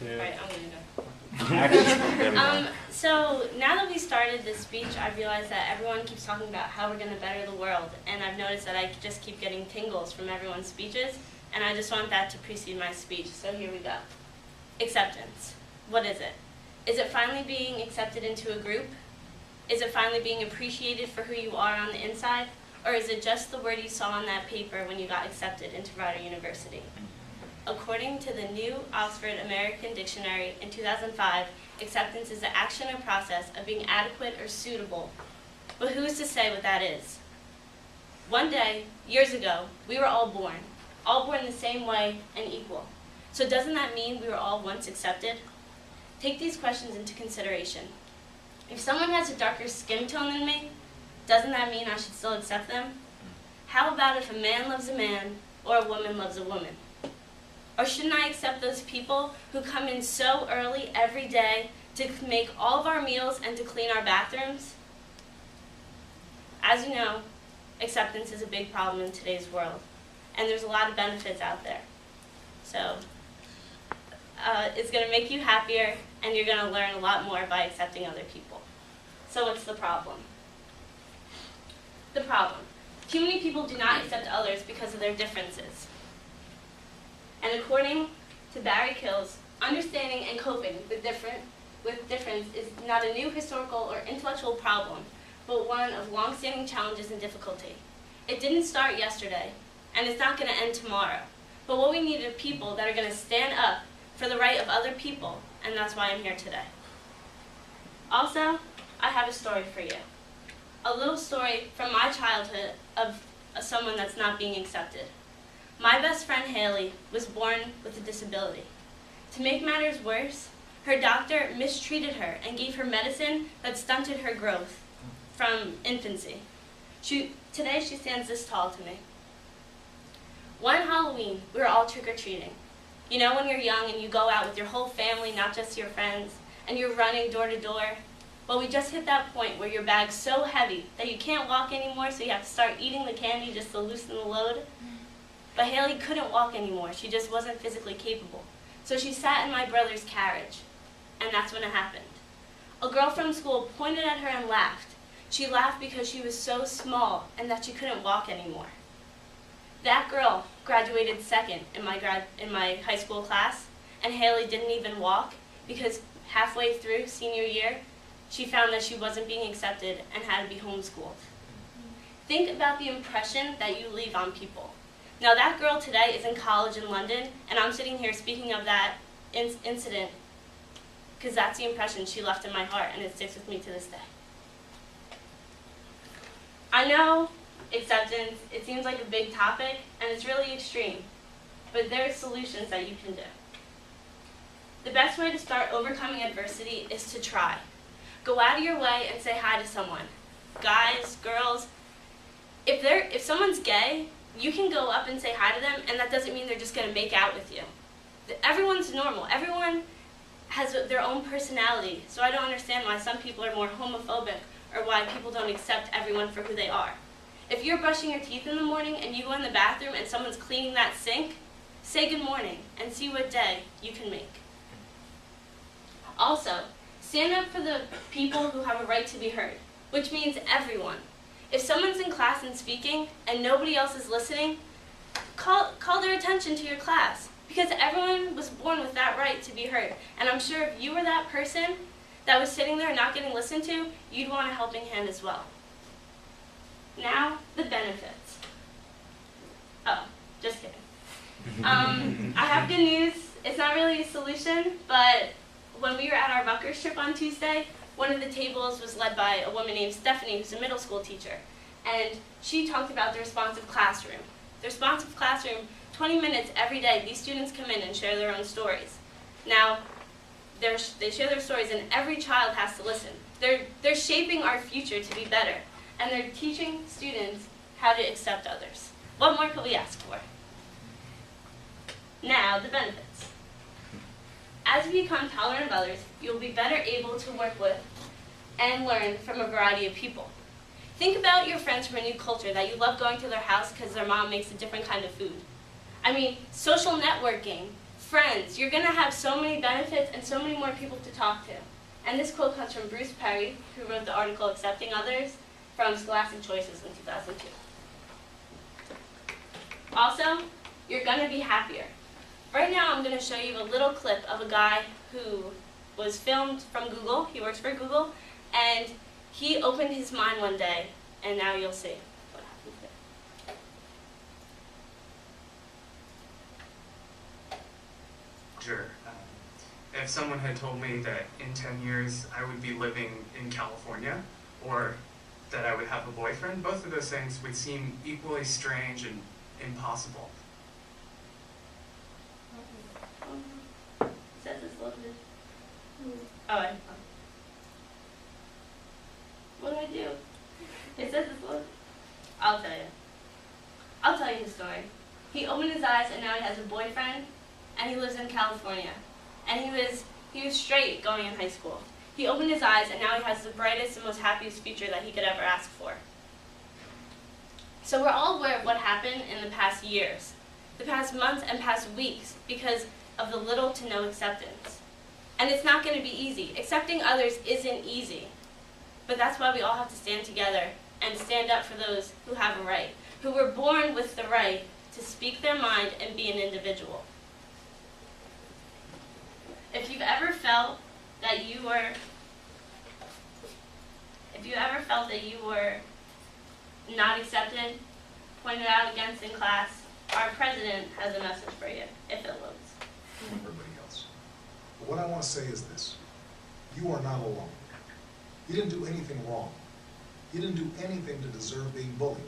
2. Right, I'm going to go. Action. So now that we started this speech, I realized that everyone keeps talking about how we're going to better the world, and I've noticed that I just keep getting tingles from everyone's speeches, and I just want that to precede my speech, so here we go. Acceptance. What is it? Is it finally being accepted into a group? Is it finally being appreciated for who you are on the inside? Or is it just the word you saw on that paper when you got accepted into Rider University? According to the New Oxford American Dictionary in 2005, acceptance is the action or process of being adequate or suitable. But who's to say what that is? One day, years ago, we were all born the same way and equal. So doesn't that mean we were all once accepted? Take these questions into consideration. If someone has a darker skin tone than me, doesn't that mean I should still accept them? How about if a man loves a man or a woman loves a woman? Or shouldn't I accept those people who come in so early every day to make all of our meals and to clean our bathrooms? As you know, acceptance is a big problem in today's world, and there's a lot of benefits out there. So it's going to make you happier, and you're going to learn a lot more by accepting other people. So what's the problem? The problem. Too many people do not accept others because of their differences. And according to Barry Kills, understanding and coping with difference is not a new historical or intellectual problem, but one of long-standing challenges and difficulty. It didn't start yesterday, and it's not going to end tomorrow. But what we need are people that are going to stand up for the right of other people, and that's why I'm here today. Also, I have a story for you. A little story from my childhood of someone that's not being accepted. My best friend Haley was born with a disability. To make matters worse, her doctor mistreated her and gave her medicine that stunted her growth from infancy. Today she stands this tall to me. One Halloween, we were all trick-or-treating. You know when you're young and you go out with your whole family, not just your friends, and you're running door to door? Well, we just hit that point where your bag's so heavy that you can't walk anymore, so you have to start eating the candy just to loosen the load. But Haley couldn't walk anymore. She just wasn't physically capable. So she sat in my brother's carriage, and that's when it happened. A girl from school pointed at her and laughed. She laughed because she was so small and that she couldn't walk anymore. That girl graduated second in my high school class, and Haley didn't even walk because halfway through senior year, she found that she wasn't being accepted and had to be homeschooled. Think about the impression that you leave on people. Now that girl today is in college in London, and I'm sitting here speaking of that incident because that's the impression she left in my heart, and it sticks with me to this day. I know acceptance, it seems like a big topic, and it's really extreme, but there are solutions that you can do. The best way to start overcoming adversity is to try. Go out of your way and say hi to someone. Guys, girls, if someone's gay, you can go up and say hi to them, and that doesn't mean they're just going to make out with you. Everyone's normal. Everyone has their own personality, so I don't understand why some people are more homophobic or why people don't accept everyone for who they are. If you're brushing your teeth in the morning and you go in the bathroom and someone's cleaning that sink, say good morning and see what day you can make. Also, stand up for the people who have a right to be heard, which means everyone. If someone's in class and speaking and nobody else is listening, call their attention to your class, because everyone was born with that right to be heard. And I'm sure if you were that person that was sitting there not getting listened to, you'd want a helping hand as well. Now, the benefits. Oh, just kidding. I have good news. It's not really a solution, but when we were at our Rutgers trip on Tuesday, one of the tables was led by a woman named Stephanie, who's a middle school teacher, and she talked about the responsive classroom. The responsive classroom, 20 minutes every day, these students come in and share their own stories. Now, they share their stories, and every child has to listen. They're shaping our future to be better, and they're teaching students how to accept others. What more could we ask for? Now, the benefits. As you become tolerant of others, you'll be better able to work with and learn from a variety of people. Think about your friends from a new culture that you love going to their house because their mom makes a different kind of food. I mean, social networking, friends. You're going to have so many benefits and so many more people to talk to. And this quote comes from Bruce Perry, who wrote the article Accepting Others from Scholastic Choices in 2002. Also, you're going to be happier. Right now I'm going to show you a little clip of a guy who was filmed from Google. He works for Google, and he opened his mind one day, and now you'll see what happens there. Sure. If someone had told me that in 10 years I would be living in California, or that I would have a boyfriend, both of those things would seem equally strange and impossible. Says it's loaded. Oh, what do I do? It says it's loaded. I'll tell you. I'll tell you the story. He opened his eyes and now he has a boyfriend, and he lives in California. And he was straight going in high school. He opened his eyes and now he has the brightest and most happiest future that he could ever ask for. So we're all aware of what happened in the past years, the past months and past weeks, because of the little to no acceptance. And it's not going to be easy. Accepting others isn't easy. But that's why we all have to stand together and stand up for those who have a right, who were born with the right to speak their mind and be an individual. If you've ever felt that you were not accepted, pointed out against in class, our president has a message for you, if it loads. From everybody else. But what I want to say is this: you are not alone. You didn't do anything wrong. You didn't do anything to deserve being bullied.